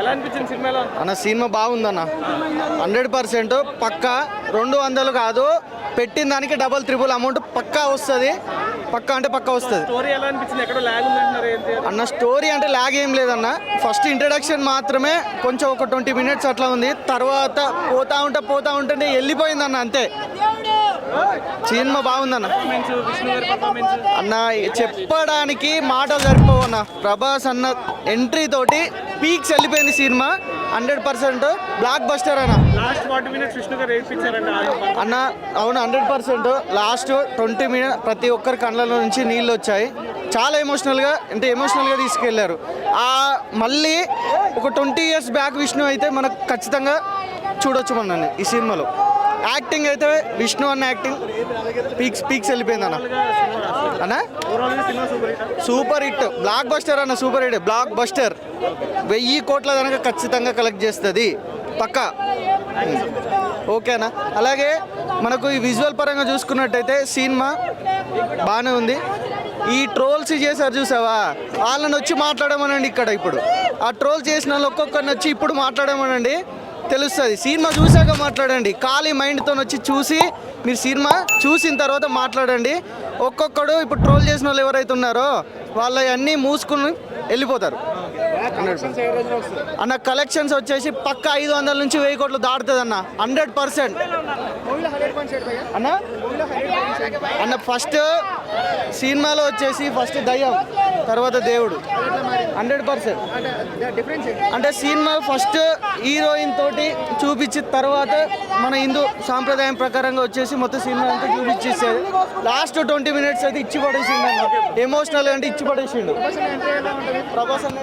ఎలా అనిపించింది సినిమాలో? అన్న సినిమా బాగుందన్న, 100% పక్కా. 200 కాదు, పెట్టిన దానికి డబల్ త్రిబుల్ అమౌంట్ పక్కా వస్తుంది. పక్కా అంటే పక్కా వస్తుంది. స్టోరీ ఎలా అనిపించింది? ఎక్కడ ల్యాగ్ ఉందంటున్నారు ఏంటి అన్న? స్టోరీ అంటే ల్యాగ్ ఏం లేదన్న, ఫస్ట్ ఇంట్రడక్షన్ మాత్రమే కొంచెం ఒక 20 minutes అట్లా ఉంది. తర్వాత పోతా ఉంటే వెళ్ళిపోయిందన్న, అంతే. సినిమా బాగుందన్న. విష్ణు గారి పర్ఫార్మెన్స్ అన్న చెప్పడానికి మాటలు సరిపోవు అన్న. ప్రభాస్ అన్న ఎంట్రీ తోటి పీక్స్ వెళ్ళిపోయింది సినిమా. 100% బ్లాక్ బస్టర్ అన్న. లాస్ట్ 40 minutes విష్ణు గారు ఏడ్పించారంట అన్న అవును, 100%. లాస్ట్ 20 minutes ప్రతి ఒక్కరి కళ్ళలో నుంచి నీళ్ళు వచ్చాయి. చాలా ఎమోషనల్గా తీసుకెళ్లారు. మళ్ళీ ఒక 20 years బ్యాక్ విష్ణు అయితే మనకు ఖచ్చితంగా చూడొచ్చు మన ఈ సినిమాలో. యాక్టింగ్ అయితే విష్ణు అన్న యాక్టింగ్ పీక్స్ వెళ్ళిపోయింది అన్న. సూపర్ హిట్, బ్లాక్ బస్టర్ అన్న, సూపర్ హిట్, బ్లాక్ బస్టర్. 1000 కోట్ల కనుక ఖచ్చితంగా కలెక్ట్ చేస్తుంది పక్కా. ఓకేనా? అలాగే మనకు ఈ విజువల్ పరంగా చూసుకున్నట్టయితే సినిమా బాగానే ఉంది. ఈ ట్రోల్స్ చేశారు చూసావా, వాళ్ళని వచ్చి మాట్లాడమనండి ఇక్కడ. ఇప్పుడు ఆ ట్రోల్ చేసిన వాళ్ళు ఒక్కొక్కరిని వచ్చి ఇప్పుడు మాట్లాడమనండి, తెలుస్తుంది. సినిమా చూసాక మాట్లాడండి. ఖాళీ మైండ్తో వచ్చి చూసి మీరు సినిమా చూసిన తర్వాత మాట్లాడండి. ఒక్కొక్కడు ఇప్పుడు ట్రోల్ చేసిన వాళ్ళు ఎవరైతే ఉన్నారో వాళ్ళ అన్నీ మూసుకుని వెళ్ళిపోతారు అన్న. కలెక్షన్స్ వచ్చేసి పక్క 500 నుంచి 1000 కోట్లు దాటుతుంది అన్న, 100% అన్న. ఫస్ట్ సినిమాలో వచ్చేసి ఫస్ట్ దయ్యం, తర్వాత దేవుడు, 100%. అంటే సినిమా ఫస్ట్ హీరోయిన్ తోటి చూపించిన తర్వాత మన హిందూ సాంప్రదాయం ప్రకారంగా వచ్చేసి మొత్తం సినిమా అంతా చూపించేసేది. లాస్ట్ 20 minutes అయితే ఇచ్చి పడేసిండు అన్న. ఎమోషనల్ అంటే ఇచ్చి పడేసిండు. ప్రభాస్ అన్న